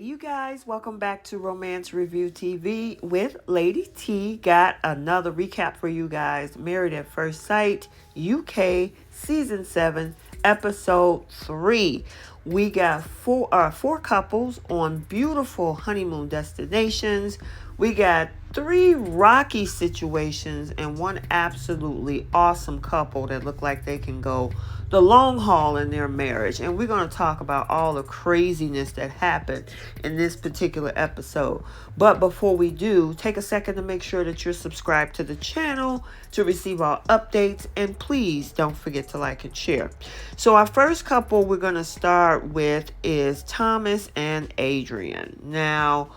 you guys, welcome back to Romance Review TV with Lady T. Got another recap for you guys. Married at First Sight, UK, Season 7, Episode 3. We got four couples on beautiful honeymoon destinations. We got 3 rocky situations and one absolutely awesome couple that look like they can go the long haul in their marriage. And we're going to talk about all the craziness that happened in this particular episode. But before we do, take a second to make sure that you're subscribed to the channel to receive all updates. And please don't forget to like and share. So our first couple we're going to start with is Thomas and Adrian. Now,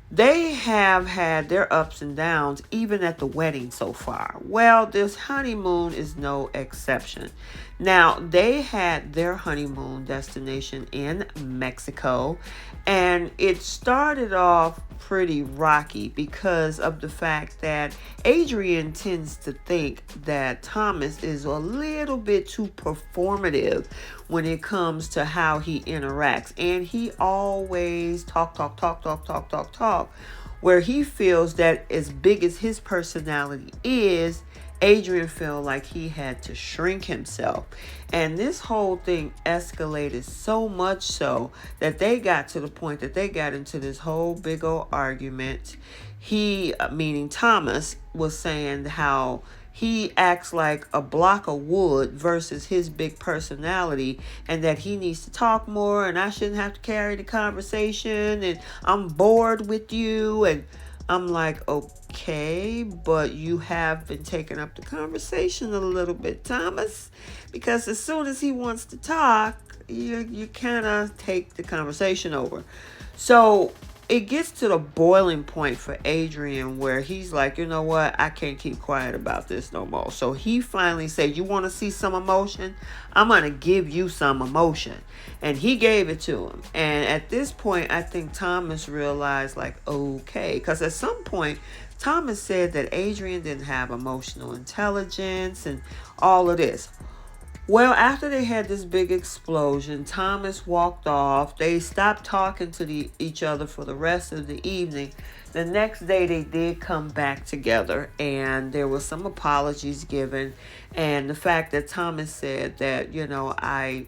they have had their ups and downs even at the wedding so far. Well, this honeymoon is no exception. Now, they had their honeymoon destination in Mexico, and it started off pretty rocky because of the fact that Adrian tends to think that Thomas is a little bit too performative when it comes to how he interacts. And he always talk, where he feels that as big as his personality is, Adrian felt like he had to shrink himself. And this whole thing escalated so much so that they got to the point that they got into this whole big old argument. He, meaning Thomas, was saying how he acts like a block of wood versus his big personality, and that he needs to talk more, and I shouldn't have to carry the conversation, and I'm bored with you. And I'm like, okay, but you have been taking up the conversation a little bit, Thomas, because as soon as he wants to talk, you kind of take the conversation over. So it gets to the boiling point for Adrian where he's like, you know what? I can't keep quiet about this no more. So he finally said, you want to see some emotion? I'm going to give you some emotion. And he gave it to him. And at this point, I think Thomas realized, like, okay. Because at some point, Thomas said that Adrian didn't have emotional intelligence and all of this. Well, after they had this big explosion, Thomas walked off. They stopped talking to each other for the rest of the evening. The next day, they did come back together, and there was some apologies given. And the fact that Thomas said that, you know, I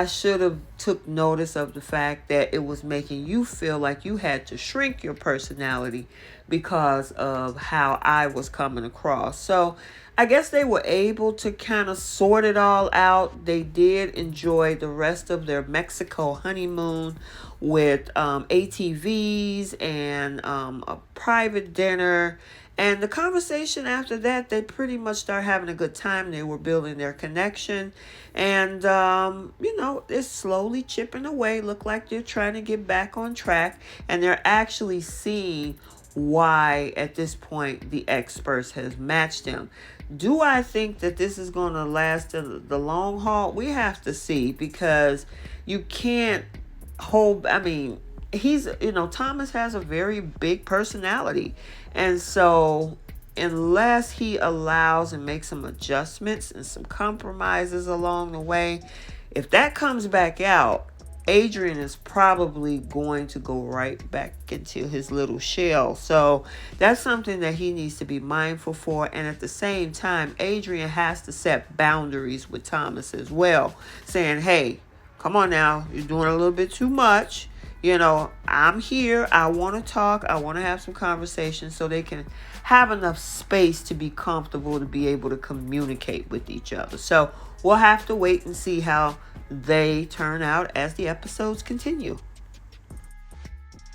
should have took notice of the fact that it was making you feel like you had to shrink your personality because of how I was coming across. So I guess they were able to kind of sort it all out. They did enjoy the rest of their Mexico honeymoon with ATVs and a private dinner. And the conversation after that, they pretty much started having a good time. They were building their connection. And, you know, it's slowly chipping away. Look like they're trying to get back on track. And they're actually seeing why, at this point, the experts has matched them. Do I think that this is going to last the long haul? We have to see, because you can't hold, I mean, Thomas has a very big personality. And so unless he allows and makes some adjustments and some compromises along the way, if that comes back out, Adrian is probably going to go right back into his little shell. So that's something that he needs to be mindful for. And at the same time, Adrian has to set boundaries with Thomas as well, saying, hey, come on now, you're doing a little bit too much. You know, I'm here. I want to talk. I want to have some conversation so they can have enough space to be comfortable to be able to communicate with each other. So we'll have to wait and see how they turn out as the episodes continue.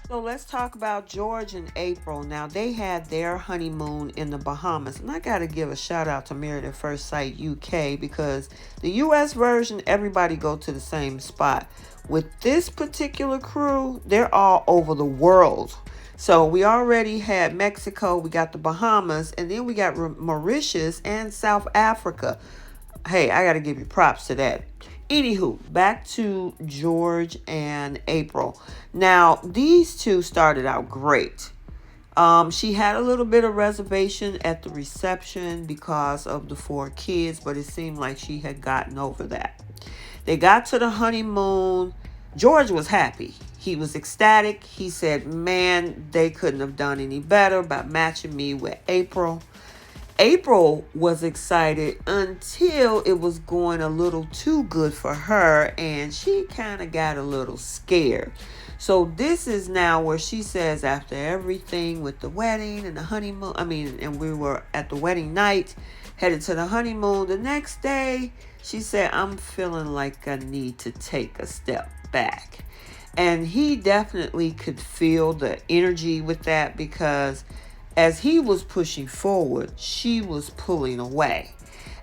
So let's talk about George and April. Now, they had their honeymoon in the Bahamas. And I got to give a shout out to Married at First Sight UK, because the US version, everybody go to the same spot. With this particular crew, they're all over the world. So we already had Mexico, we got the Bahamas, and then we got Mauritius and South Africa. Hey, I got to give you props to that. Anywho, back to George and April. Now, these two started out great. She had a little bit of reservation at the reception because of the 4 kids, but it seemed like she had gotten over that. They got to the honeymoon. George was happy. He was ecstatic. He said, man, they couldn't have done any better by matching me with April. April was excited until it was going a little too good for her, and she kind of got a little scared. So this is now where she says, after everything with the wedding and the honeymoon, and we were at the wedding night, headed to the honeymoon, the next day, she said, I'm feeling like I need to take a step back. And he definitely could feel the energy with that, because as he was pushing forward, she was pulling away.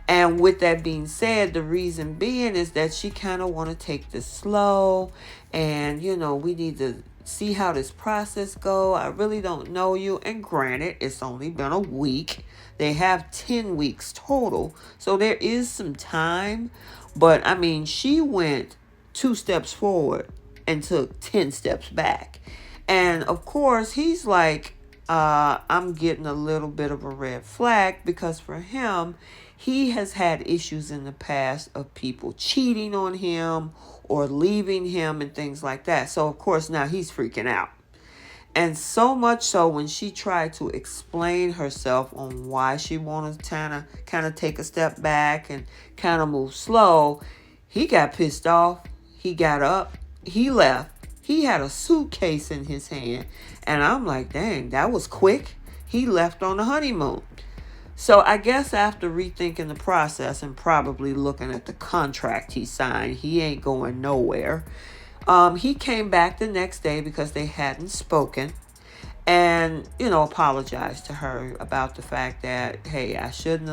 And with that being said, the reason being is that she kind of want to take this slow, and we need to see how this process go. I really don't know you. And granted, it's only been a week. They have 10 weeks total, so there is some time. But she went 2 steps forward and took 10 steps back. And of course, he's like, I'm getting a little bit of a red flag, because for him, he has had issues in the past of people cheating on him or leaving him and things like that. So of course now he's freaking out. And so much so, when she tried to explain herself on why she wanted to kind of take a step back and kind of move slow, he got pissed off. He got up. He left. He had a suitcase in his hand. And I'm like, dang, that was quick. He left on the honeymoon. So I guess after rethinking the process and probably looking at the contract he signed, he ain't going nowhere. He came back the next day because they hadn't spoken, and apologized to her about the fact that, hey, I shouldn't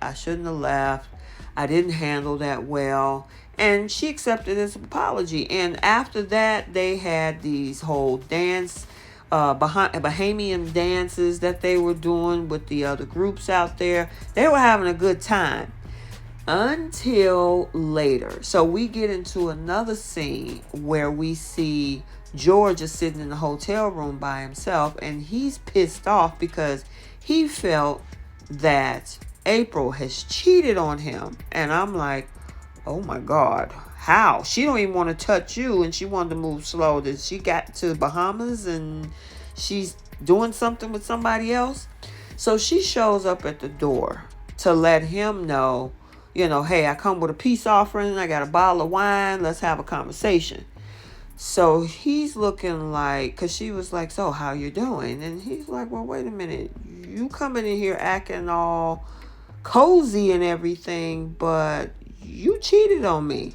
have left. I didn't handle that well. And she accepted his apology. And after that, they had these whole dance, Bahamian dances that they were doing with the other groups out there. They were having a good time until later. So we get into another scene where we see George is sitting in the hotel room by himself, and he's pissed off because he felt that April has cheated on him. And I'm like, oh my God, how? She don't even want to touch you, and she wanted to move slow. That she got to Bahamas and she's doing something with somebody else. So she shows up at the door to let him know, hey, I come with a peace offering. I got a bottle of wine. Let's have a conversation. So he's looking like, because she was like, so how you doing? And he's like, well, wait a minute. You coming in here acting all cozy and everything, but you cheated on me.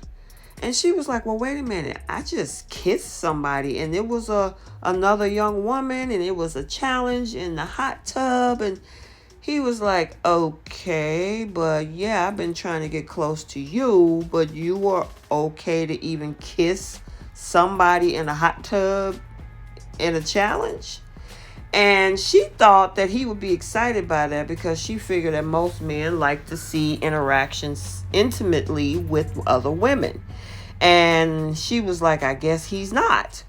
And she was like, well, wait a minute. I just kissed somebody, and it was another young woman, and it was a challenge in the hot tub. And he was like, okay, but yeah, I've been trying to get close to you, but you were okay to even kiss somebody in a hot tub in a challenge? And she thought that he would be excited by that, because she figured that most men like to see interactions intimately with other women. And she was like, I guess he's not.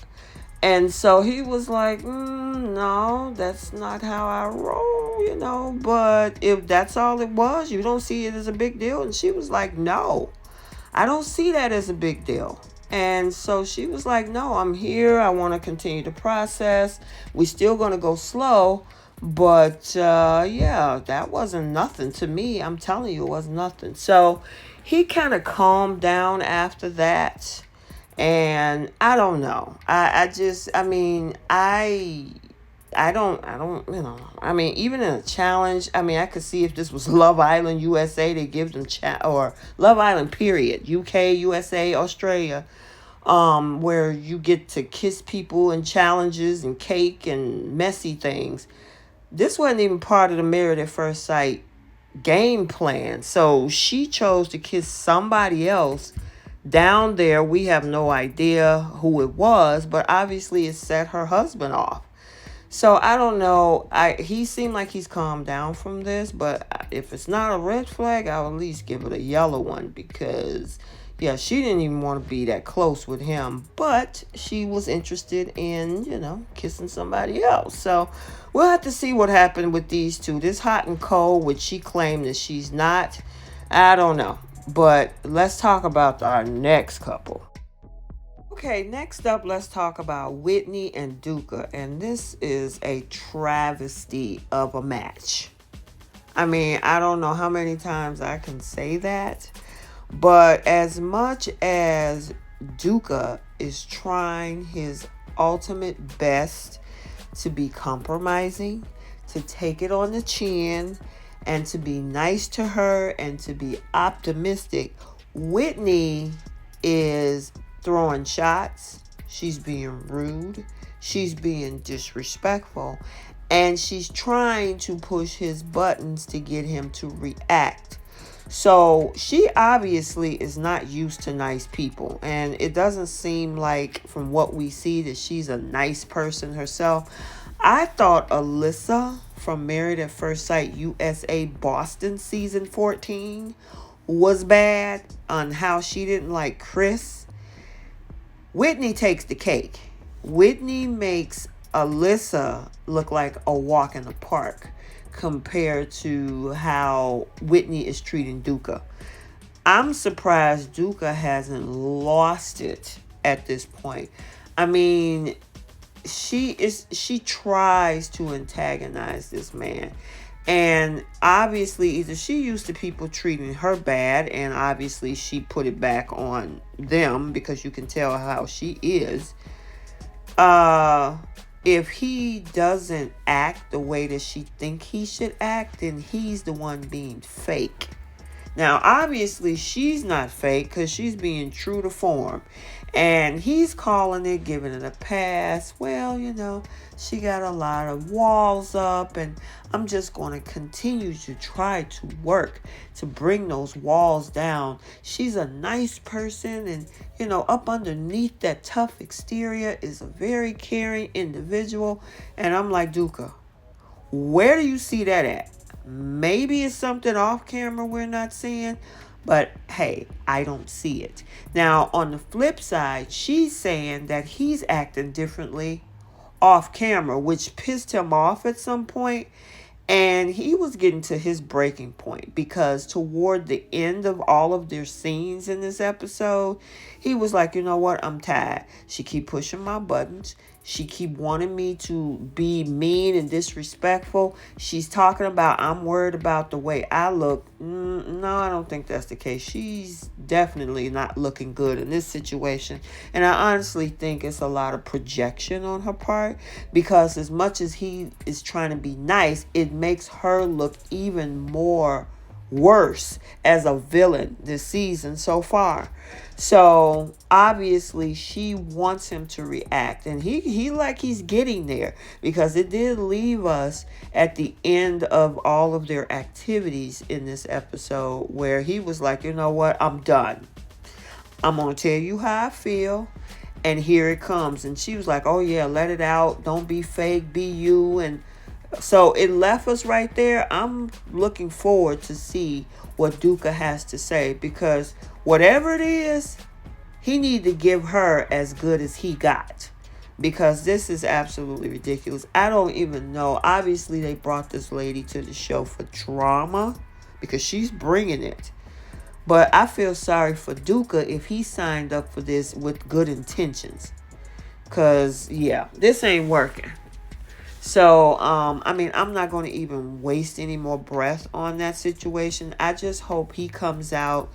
And so he was like, no, that's not how I roll, but if that's all it was, you don't see it as a big deal. And she was like, no, I don't see that as a big deal. And so she was like, no, I'm here. I want to continue the process. We're still going to go slow. But yeah, that wasn't nothing to me. I'm telling you, it was nothing. So he kind of calmed down after that. And I don't know. I don't, even in a challenge, I could see if this was Love Island USA, they give them or Love Island period, UK, USA, Australia, where you get to kiss people and challenges and cake and messy things. This wasn't even part of the Married at First Sight game plan. So she chose to kiss somebody else down there. We have no idea who it was, but obviously it set her husband off. So I don't know. He seemed like he's calmed down from this, but if it's not a red flag, I'll at least give it a yellow one, because yeah, she didn't even want to be that close with him, but she was interested in, kissing somebody else. So we'll have to see what happened with these two. This hot and cold, which she claimed that she's not, I don't know. But let's talk about our next couple. Okay, next up, let's talk about Whitney and Dukka. And this is a travesty of a match. I mean, I don't know how many times I can say that. But as much as Dukka is trying his ultimate best to be compromising, to take it on the chin, and to be nice to her and to be optimistic, Whitney is throwing shots. She's being rude. She's being disrespectful. And she's trying to push his buttons to get him to react. So she obviously is not used to nice people. And it doesn't seem like, from what we see, that she's a nice person herself. I thought Alyssa from Married at First Sight USA Boston season 14 was bad on how she didn't like Chris. Whitney takes the cake. Whitney makes Alyssa look like a walk in the park compared to how Whitney is treating Dukka. I'm surprised Dukka hasn't lost it at this point. I mean, she tries to antagonize this man. And obviously, either she used to people treating her bad, and obviously she put it back on them because you can tell how she is. If he doesn't act the way that she think he should act, then he's the one being fake. Now, obviously, she's not fake because she's being true to form. And he's calling it, giving it a pass. Well, she got a lot of walls up, and I'm just going to continue to try to work to bring those walls down. She's a nice person, and, up underneath that tough exterior is a very caring individual. And I'm like, Dukka, where do you see that at? Maybe it's something off camera we're not seeing, but hey, I don't see it. Now, on the flip side, she's saying that he's acting differently off camera, which pissed him off at some point. And he was getting to his breaking point because toward the end of all of their scenes in this episode, he was like, you know what? I'm tired. She keep pushing my buttons. She keep wanting me to be mean and disrespectful. She's talking about, I'm worried about the way I look. No, I don't think that's the case. She's definitely not looking good in this situation. And I honestly think it's a lot of projection on her part, because as much as he is trying to be nice, it makes her look even more worse as a villain this season so far. So obviously she wants him to react, and he's getting there, because it did leave us at the end of all of their activities in this episode where he was like, you know what, I'm done. I'm going to tell you how I feel, and here it comes. And she was like, oh yeah, let it out. Don't be fake, be you. And so it left us right there. I'm looking forward to see what Dukka has to say, because whatever it is, he need to give her as good as he got, because this is absolutely ridiculous. I don't even know. Obviously, they brought this lady to the show for drama because she's bringing it. But I feel sorry for Dukka if he signed up for this with good intentions, because, yeah, this ain't working. So, I'm not going to even waste any more breath on that situation. I just hope he comes out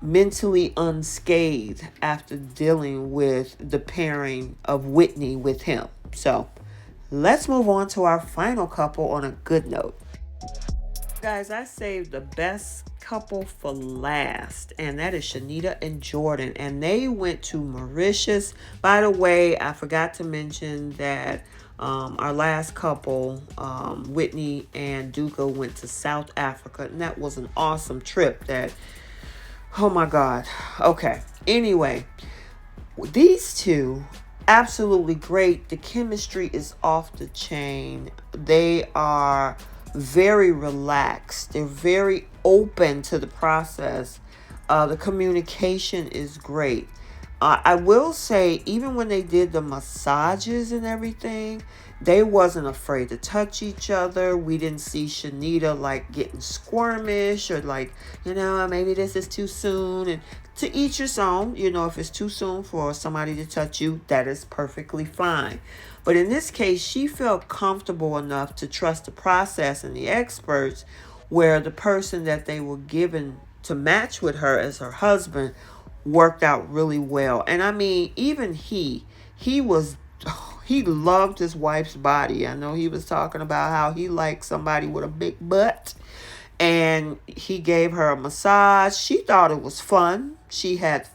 mentally unscathed after dealing with the pairing of Whitney with him. So, let's move on to our final couple on a good note. Guys, I saved the best couple for last, and that is Sharon and Jordan. And they went to Mauritius. By the way, I forgot to mention that our last couple, Whitney and Dukka, went to South Africa, and that was an awesome trip. Oh my God. Okay. Anyway, these two, absolutely great. The chemistry is off the chain. They are very relaxed. They're very open to the process. The communication is great. I will say, even when they did the massages and everything, they wasn't afraid to touch each other. We didn't see Shanita like getting squirmish or like, maybe this is too soon. And to each his own, if it's too soon for somebody to touch you, that is perfectly fine. But in this case, she felt comfortable enough to trust the process and the experts, where the person that they were given to match with her as her husband worked out really well. And I mean, even he was, he loved his wife's body. I know he was talking about how he liked somebody with a big butt. And he gave her a massage. She thought it was fun. She had,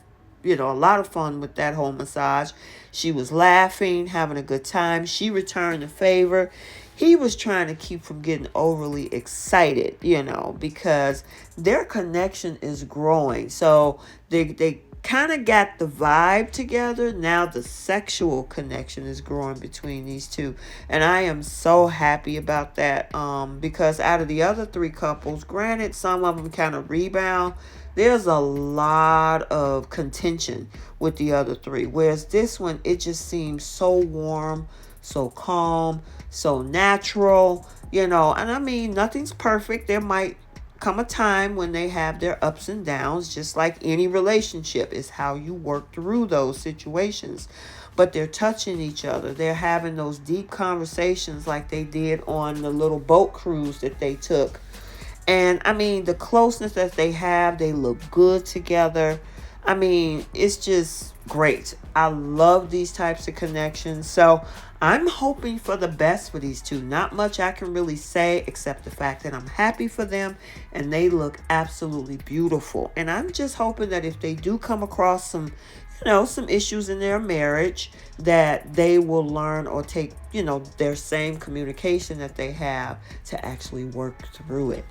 a lot of fun with that whole massage. She was laughing, having a good time. She returned the favor. He was trying to keep from getting overly excited, because their connection is growing. So they kind of got the vibe together. Now the sexual connection is growing between these two. And I am so happy about that, because out of the other three couples, granted, some of them kind of rebound, there's a lot of contention with the other three. Whereas this one, it just seems so warm, so calm, so natural, and I mean, nothing's perfect. There might come a time when they have their ups and downs, just like any relationship. Is how you work through those situations. But they're touching each other. They're having those deep conversations like they did on the little boat cruise that they took. And I mean, the closeness that they have, they look good together. I mean, it's just great. I love these types of connections. So I'm hoping for the best for these two. Not much I can really say except the fact that I'm happy for them and they look absolutely beautiful. And I'm just hoping that if they do come across some issues in their marriage, that they will learn or take, their same communication that they have to actually work through it.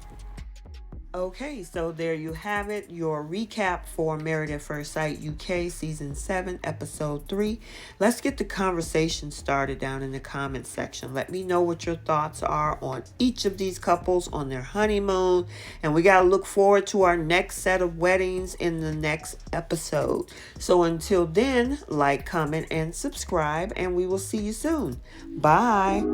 Okay, so there you have it, your recap for Married at First Sight UK Season 7, Episode 3. Let's get the conversation started down in the comment section. Let me know what your thoughts are on each of these couples on their honeymoon. And we got to look forward to our next set of weddings in the next episode. So until then, like, comment, and subscribe, and we will see you soon. Bye.